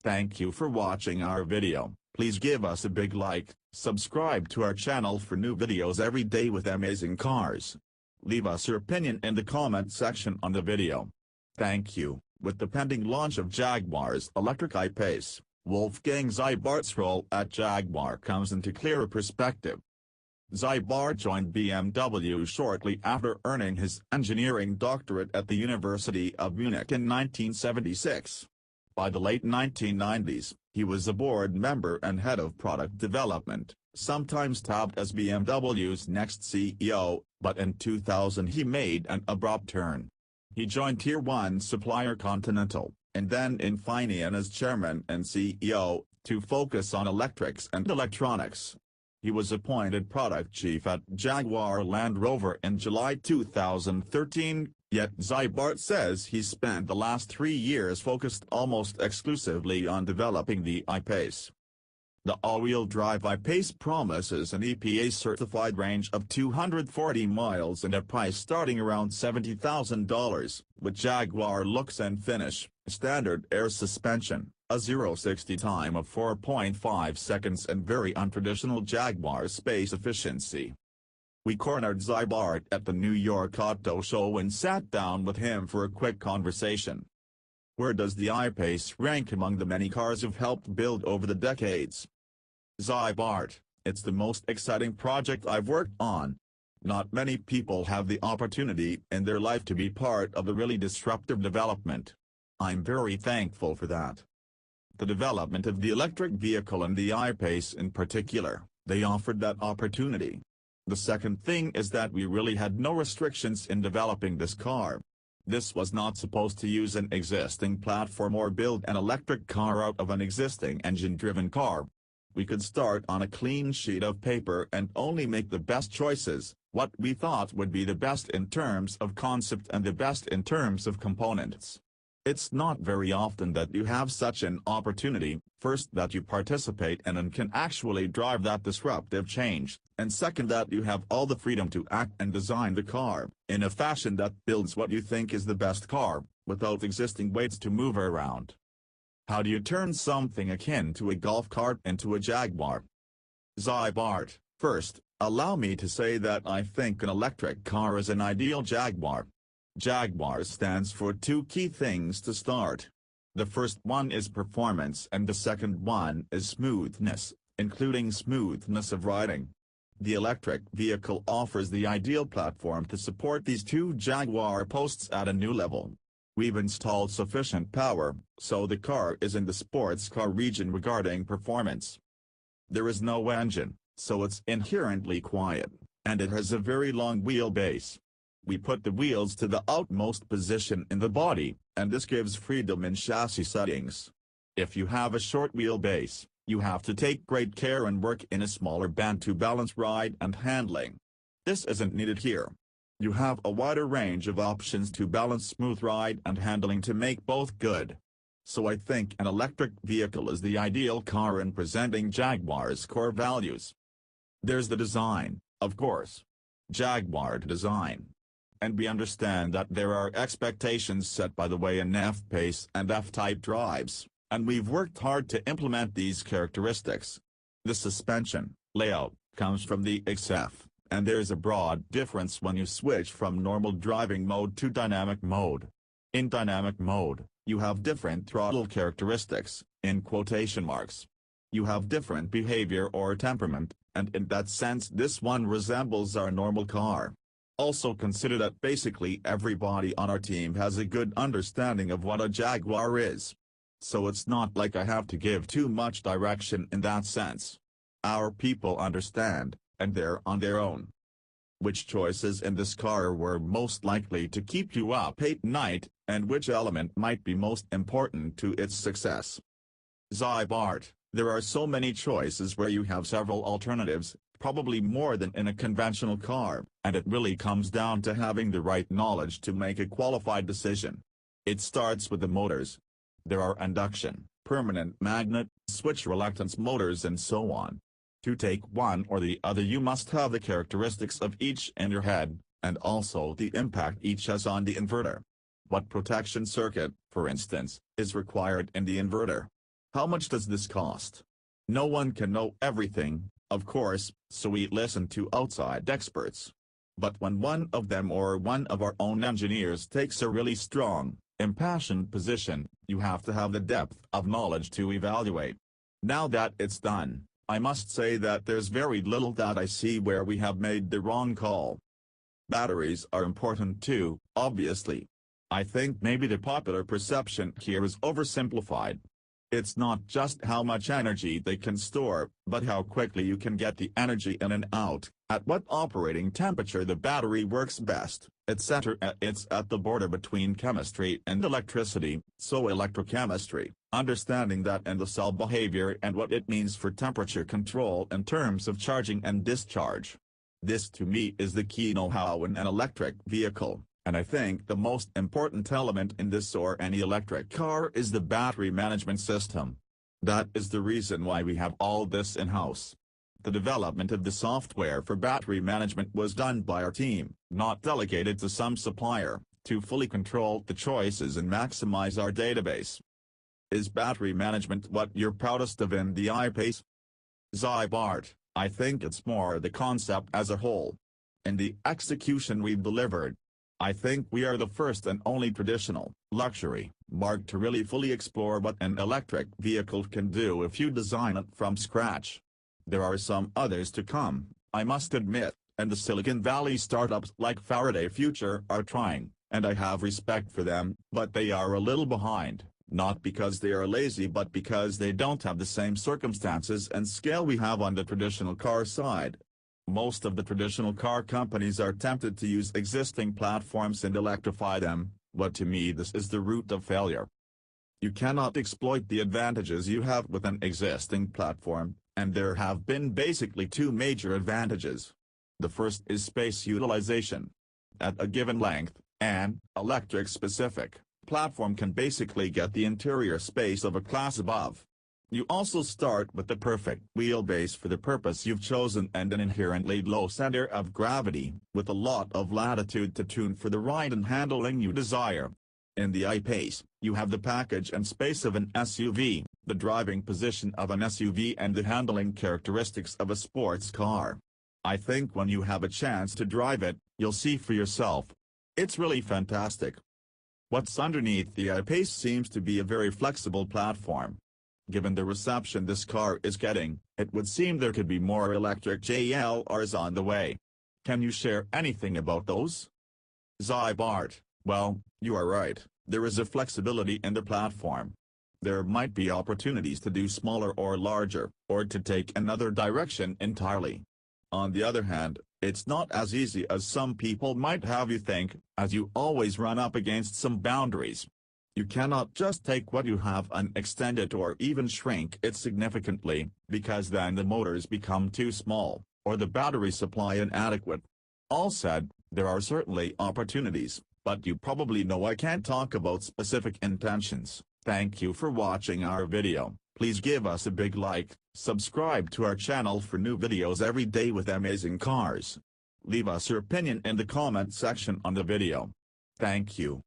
Thank you for watching our video. Please give us a big like, subscribe to our channel for new videos every day with amazing cars. Leave us your opinion in the comment section on the video. Thank you. With the pending launch of Jaguar's electric I-Pace, Wolfgang Zeibart's role at Jaguar comes into clearer perspective. Zeibart joined BMW shortly after earning his engineering doctorate at the University of Munich in 1976. By the late 1990s, he was a board member and head of product development, sometimes tabbed as BMW's next CEO, but in 2000 he made an abrupt turn. He joined Tier 1 supplier Continental, and then Infineon as chairman and CEO, to focus on electrics and electronics. He was appointed product chief at Jaguar Land Rover in July 2013, yet Zeibart says he spent the last 3 years focused almost exclusively on developing the I-Pace. The all-wheel drive I-Pace promises an EPA-certified range of 240 miles and a price starting around $70,000, with Jaguar looks and finish, standard air suspension, a 0-60 time of 4.5 seconds and very untraditional Jaguar space efficiency. We cornered Zeibart at the New York Auto Show and sat down with him for a quick conversation. Where does the I-Pace rank among the many cars you've helped build over the decades? Zeibart: it's the most exciting project I've worked on. Not many people have the opportunity in their life to be part of a really disruptive development. I'm very thankful for that. The development of the electric vehicle and the I-Pace in particular, they offered that opportunity. The second thing is that we really had no restrictions in developing this car. This was not supposed to use an existing platform or build an electric car out of an existing engine-driven car. We could start on a clean sheet of paper and only make the best choices, what we thought would be the best in terms of concept and the best in terms of components. It's not very often that you have such an opportunity, first that you participate in and can actually drive that disruptive change, and second that you have all the freedom to act and design the car, in a fashion that builds what you think is the best car, without existing weights to move around. How do you turn something akin to a golf cart into a Jaguar? Zeibart: first, allow me to say that I think an electric car is an ideal Jaguar. Jaguar stands for two key things to start. The first one is performance and the second one is smoothness, including smoothness of riding. The electric vehicle offers the ideal platform to support these two Jaguar posts at a new level. We've installed sufficient power, so the car is in the sports car region regarding performance. There is no engine, so it's inherently quiet, and it has a very long wheelbase. We put the wheels to the outmost position in the body, and this gives freedom in chassis settings. If you have a short wheelbase, you have to take great care and work in a smaller band to balance ride and handling. This isn't needed here. You have a wider range of options to balance smooth ride and handling to make both good. So I think an electric vehicle is the ideal car in presenting Jaguar's core values. There's the design, of course. Jaguar design. And we understand that there are expectations set by the way an F-Pace and F-Type drives, and we've worked hard to implement these characteristics. The suspension layout comes from the XF, and there's a broad difference when you switch from normal driving mode to dynamic mode. In dynamic mode, you have different throttle characteristics, in quotation marks. You have different behavior or temperament, and in that sense this one resembles our normal car. Also consider that basically everybody on our team has a good understanding of what a Jaguar is. So it's not like I have to give too much direction in that sense. Our people understand, and they're on their own. Which choices in this car were most likely to keep you up at night, and which element might be most important to its success? Zeibart: there are so many choices where you have several alternatives, probably more than in a conventional car, and it really comes down to having the right knowledge to make a qualified decision. It starts with the motors. There are induction, permanent magnet, switch reluctance motors and so on. To take one or the other you must have the characteristics of each in your head, and also the impact each has on the inverter. What protection circuit, for instance, is required in the inverter? How much does this cost? No one can know everything, of course, so we listen to outside experts. But when one of them or one of our own engineers takes a really strong, impassioned position, you have to have the depth of knowledge to evaluate. Now that it's done, I must say that there's very little that I see where we have made the wrong call. Batteries are important too, obviously. I think maybe the popular perception here is oversimplified. It's not just how much energy they can store, but how quickly you can get the energy in and out, at what operating temperature the battery works best, etc. It's at the border between chemistry and electricity, so electrochemistry, understanding that and the cell behavior and what it means for temperature control in terms of charging and discharge. This to me is the key know-how in an electric vehicle. And I think the most important element in this or any electric car is the battery management system. That is the reason why we have all this in-house. The development of the software for battery management was done by our team, not delegated to some supplier, to fully control the choices and maximize our database. Is battery management what you're proudest of in the I-Pace? Zybart, I think it's more the concept as a whole. In the execution we've delivered, I think we are the first and only traditional, luxury, marque to really fully explore what an electric vehicle can do if you design it from scratch. There are some others to come, I must admit, and the Silicon Valley startups like Faraday Future are trying, and I have respect for them, but they are a little behind, not because they are lazy but because they don't have the same circumstances and scale we have on the traditional car side. Most of the traditional car companies are tempted to use existing platforms and electrify them, but to me this is the root of failure. You cannot exploit the advantages you have with an existing platform, and there have been basically two major advantages. The first is space utilization. At a given length, an electric-specific platform can basically get the interior space of a class above. You also start with the perfect wheelbase for the purpose you've chosen and an inherently low center of gravity, with a lot of latitude to tune for the ride and handling you desire. In the I-Pace, you have the package and space of an SUV, the driving position of an SUV and the handling characteristics of a sports car. I think when you have a chance to drive it, you'll see for yourself. It's really fantastic. What's underneath the I-Pace seems to be a very flexible platform. Given the reception this car is getting, it would seem there could be more electric JLRs on the way. Can you share anything about those? Zybart, well, you are right, there is a flexibility in the platform. There might be opportunities to do smaller or larger, or to take another direction entirely. On the other hand, it's not as easy as some people might have you think, as you always run up against some boundaries. You cannot just take what you have and extend it or even shrink it significantly, because then the motors become too small, or the battery supply inadequate. All said, there are certainly opportunities, but you probably know I can't talk about specific intentions. Thank you for watching our video. Please give us a big like, subscribe to our channel for new videos every day with amazing cars. Leave us your opinion in the comment section on the video. Thank you.